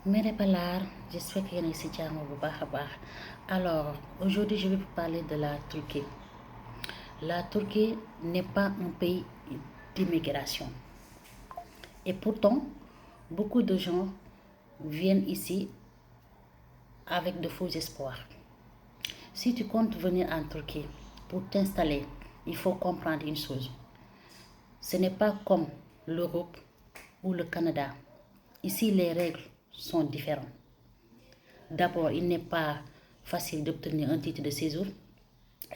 Merhabalar, j'espère que yéen a ngi si jàmm bu baax a baax. Alors, aujourd'hui, je vais vous parler de la Turquie. La Turquie n'est pas un pays d'immigration. Et pourtant, beaucoup de gens viennent ici avec de faux espoirs. Si tu comptes venir en Turquie pour t'installer, il faut comprendre une chose. Ce n'est pas comme l'Europe ou le Canada. Ici, les règles sont différentes. D'abord, il n'est pas facile d'obtenir un titre de séjour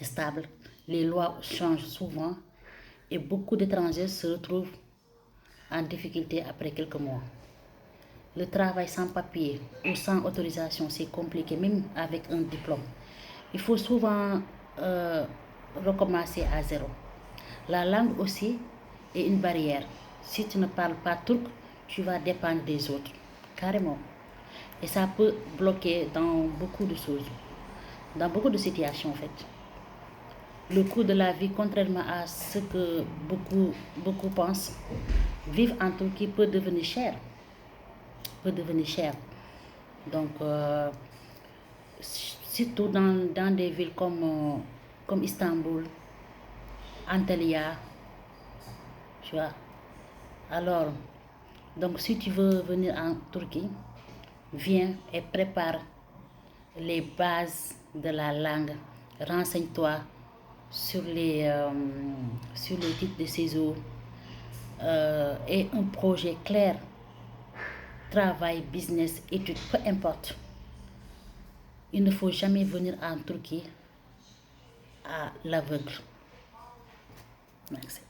stable. Les lois changent souvent et beaucoup d'étrangers se retrouvent en difficulté après quelques mois. Le travail sans papier ou sans autorisation, c'est compliqué, même avec un diplôme. Il faut souvent euh, recommencer à zéro. La langue aussi est une barrière. Si tu ne parles pas turc, tu vas dépendre des autres, carrément. Et ça peut bloquer dans beaucoup de choses, dans beaucoup de situations en fait. Le coût de la vie, contrairement à ce que beaucoup pensent, vivre en Turquie peut devenir cher. Peut devenir cher. Donc, surtout dans des villes comme Istanbul, Antalya, tu vois. Alors, donc si tu veux venir en Turquie, viens et prépare les bases de la langue. Renseigne-toi sur les titres de séjour et un projet clair, travail, business, études, peu importe. Il ne faut jamais venir en Turquie à l'aveugle. Merci.